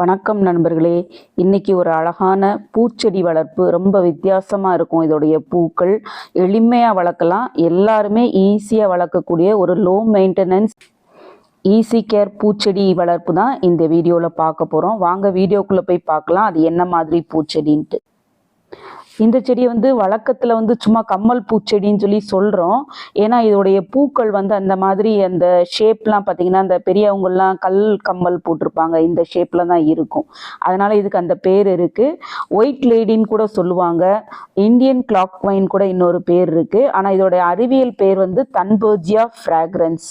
வணக்கம் நண்பர்களே. இன்னைக்கு ஒரு அழகான பூச்செடி வளர்ப்பு, ரொம்ப வித்தியாசமாக இருக்கும். இதோடைய பூக்கள் எளிமையாக வளர்க்கலாம். எல்லாருமே ஈஸியாக வளர்க்கக்கூடிய ஒரு லோ மெயின்டெனன்ஸ் ஈஸி கேர் பூச்செடி வளர்ப்பு தான் இந்த வீடியோவில் பார்க்க போகிறோம். வாங்க வீடியோக்குள்ளே போய் பார்க்கலாம் அது என்ன மாதிரி பூச்செடின்ட்டு. இந்த செடியை வழக்கத்தில் சும்மா கம்மல் பூச்செடின்னு சொல்லி சொல்கிறோம். ஏன்னா இதோடைய பூக்கள் அந்த மாதிரி அந்த ஷேப்லாம் பார்த்திங்கன்னா அந்த பெரியவங்கள்லாம் கல் கம்மல் போட்டிருப்பாங்க, இந்த ஷேப்பில் தான் இருக்கும். அதனால் இதுக்கு அந்த பேர் இருக்குது. ஒயிட் லேடின்னு கூட சொல்லுவாங்க. இந்தியன் கிளாக் வைன் கூட இன்னொரு பேர் இருக்குது. ஆனால் இதோடைய அறிவியல் பேர் தன்பர்ஜியா ஃப்ராக்ரன்ஸ்.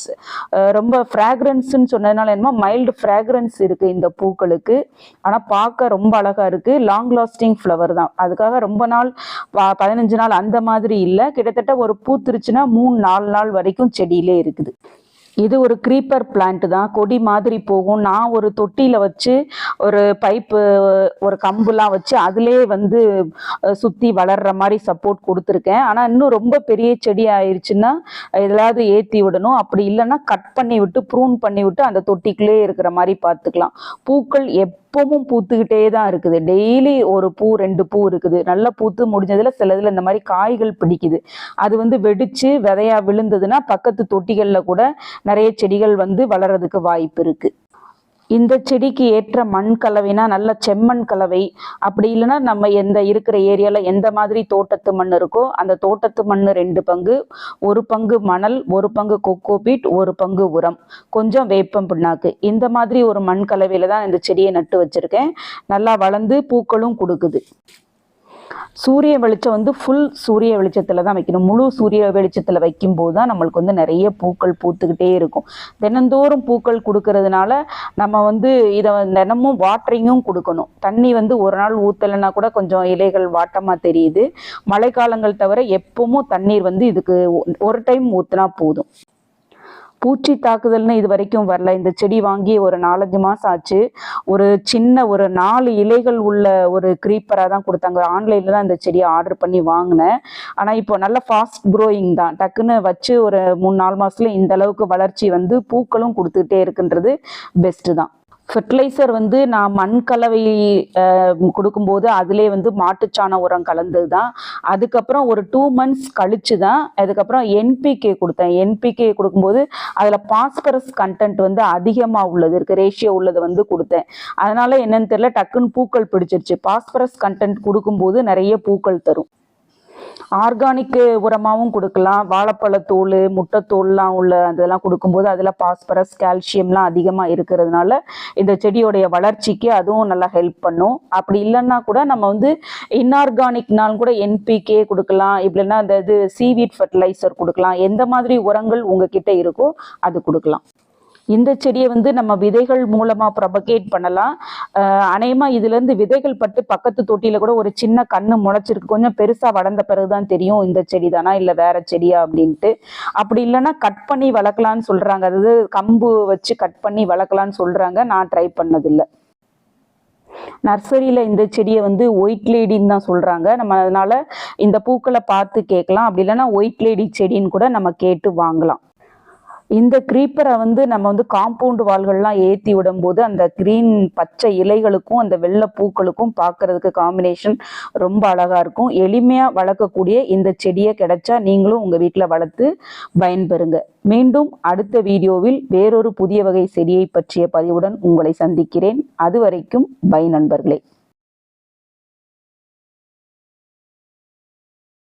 ரொம்ப ஃப்ராக்ரன்ஸ்ன்னு சொன்னதுனால என்னமோ மைல்டு ஃப்ராக்ரன்ஸ் இருக்குது இந்த பூக்களுக்கு. ஆனால் பார்க்க ரொம்ப அழகாக இருக்குது. லாங் லாஸ்டிங் ஃப்ளவர் தான். அதுக்காக ரொம்ப நாள் 15 நாள் அந்த மாதிரி இல்லை. கிட்டத்தட்ட ஒரு பூத்துருச்சுன்னா 3-4 நாள் வரைக்கும் செடியிலே இருக்குது. இது ஒரு க்ரீப்பர் பிளான்ட் தான். கொடி மாதிரி போகும். நான் ஒரு தொட்டியில் வச்சு ஒரு பைப்பு ஒரு கம்புலாம் வச்சு அதிலே சுற்றி வளர்கிற மாதிரி சப்போர்ட் கொடுத்துருக்கேன். ஆனால் இன்னும் ரொம்ப பெரிய செடி ஆயிடுச்சுன்னா எதாவது ஏற்றி விடணும். அப்படி இல்லைன்னா கட் பண்ணி விட்டு ப்ரூன் பண்ணி விட்டு அந்த தொட்டிக்குள்ளே இருக்கிற மாதிரி பார்த்துக்கலாம். பூக்கள் எப்பவும் பூத்துக்கிட்டே தான் இருக்குது. டெய்லி ஒரு பூ 2 பூ இருக்குது. நல்லா பூத்து முடிஞ்சதில் சிலதில் இந்த மாதிரி காய்கள் பிடிக்குது. அது வெடிச்சு விதையா விழுந்ததுன்னா பக்கத்து தொட்டிகளில் கூட நிறைய செடிகள் வளர்றதுக்கு வாய்ப்பு இருக்கு. இந்த செடிக்கு ஏற்ற மண் கலவைனா நல்ல செம்மண் கலவை. அப்படி இல்லைன்னா நம்ம இருக்கிற ஏரியாவில் எந்த மாதிரி தோட்டத்து மண் இருக்கோ அந்த தோட்டத்து மண் 2 பங்கு, 1 பங்கு மணல், 1 பங்கு கொக்கோபீட், 1 பங்கு உரம், கொஞ்சம் வேப்பம் பிண்ணாக்கு, இந்த மாதிரி ஒரு மண் கலவையில தான் இந்த செடியை நட்டு வச்சிருக்கேன். நல்லா வளர்ந்து பூக்களும் கொடுக்குது. சூரிய வெளிச்சம் ஃபுல் சூரிய வெளிச்சத்தில் தான் வைக்கணும். முழு சூரிய வெளிச்சத்தில் வைக்கும்போது தான் நம்மளுக்கு நிறைய பூக்கள் பூத்துக்கிட்டே இருக்கும். தினந்தோறும் பூக்கள் கொடுக்கறதுனால நம்ம இதை தினமும் வாட்டரிங்கும் கொடுக்கணும். தண்ணி ஒரு நாள் ஊற்றலைன்னா கூட கொஞ்சம் இலைகள் வாட்டமாக தெரியுது. மழைக்காலங்கள் தவிர எப்பவும் தண்ணீர் இதுக்கு ஒரு டைம் ஊற்றினா போதும். பூச்சி தாக்குதல்னு இது வரைக்கும் வரல. இந்த செடி வாங்கி ஒரு 4-5 மாதம் ஆச்சு. ஒரு சின்ன ஒரு 4 இலைகள் உள்ள ஒரு க்ரீப்பராக தான் கொடுத்தாங்க. ஆன்லைனில் தான் இந்த செடியை ஆர்டர் பண்ணி வாங்கினேன். ஆனால் இப்போ நல்ல ஃபாஸ்ட் க்ரோயிங் தான். டக்குன்னு வச்சு ஒரு 3-4 மாதத்துல இந்த அளவுக்கு வளர்ச்சி பூக்களும் கொடுத்துக்கிட்டே இருக்குன்றது பெஸ்ட்டு தான். ஃபெர்டிலைசர் நான் மண் கலவை கொடுக்கும்போது அதிலே மாட்டுச்சாண உரம் கலந்தது தான். அதுக்கப்புறம் ஒரு 2 months கழிச்சு தான் அதுக்கப்புறம் என்பிகே கொடுத்தேன். என்பிகே கொடுக்கும்போது அதில் பாஸ்பரஸ் கண்டென்ட் அதிகமாக உள்ளது இருக்குது, ரேஷியோ உள்ளது கொடுத்தேன். அதனால என்னன்னு தெரியல, டக்குன்னு பூக்கள் பிடிச்சிருச்சு. பாஸ்பரஸ் கண்டென்ட் கொடுக்கும்போது நிறைய பூக்கள் தரும். ஆர்கானிக் உரமாகவும் கொடுக்கலாம். வாழைப்பழத்தோல், முட்டைத்தோல்லாம் உள்ள அதெல்லாம் கொடுக்கும்போது அதில் பாஸ்பரஸ், கால்சியம்லாம் அதிகமாக இருக்கிறதுனால இந்த செடியோடைய வளர்ச்சிக்கு அதுவும் நல்லா ஹெல்ப் பண்ணும். அப்படி இல்லைன்னா கூட நம்ம இன்ஆர்கானிக்னால் கூட என்பிகே கொடுக்கலாம். இப்படின்னா அந்த சீவீட் ஃபெர்டிலைசர் கொடுக்கலாம். எந்த மாதிரி உரங்கள் உங்ககிட்ட இருக்கோ அது கொடுக்கலாம். இந்த செடியை நம்ம விதைகள் மூலமாக ப்ரொபகேட் பண்ணலாம். அநேகமாக இதுலேருந்து விதைகள் பட்டு பக்கத்து தொட்டியில் கூட ஒரு சின்ன கன்று முளைச்சிருக்கு. கொஞ்சம் பெருசாக வளர்ந்த பிறகு தான் தெரியும் இந்த செடி தானா இல்லை வேற செடியா அப்படின்ட்டு. அப்படி இல்லைன்னா கட் பண்ணி வளர்க்கலான்னு சொல்கிறாங்க. அதாவது கம்பு வச்சு கட் பண்ணி வளர்க்கலான்னு சொல்கிறாங்க. நான் ட்ரை பண்ணதில்லை. நர்சரியில் இந்த செடியை ஒயிட் லேடின்னு தான் சொல்கிறாங்க. நம்ம அதனால் இந்த பூக்களை பார்த்து கேட்கலாம். அப்படி இல்லைன்னா ஒயிட் லேடி செடின்னு கூட நம்ம கேட்டு வாங்கலாம். இந்த க்ரீப்பரை நம்ம காம்பவுண்ட் வால்கள்லாம் ஏற்றி விடும்போது அந்த க்ரீன் பச்சை இலைகளுக்கும் அந்த வெள்ளை பூக்களுக்கும் பார்க்கறதுக்கு காம்பினேஷன் ரொம்ப அழகாக இருக்கும். எளிமையாக வளர்க்கக்கூடிய இந்த செடியை கிடைச்சா நீங்களும் உங்கள் வீட்டில் வளர்த்து பயன்பெறுங்க. மீண்டும் அடுத்த வீடியோவில் வேறொரு புதிய வகை செடியை பற்றிய பதிவுடன் உங்களை சந்திக்கிறேன். அது வரைக்கும் பை நண்பர்களே.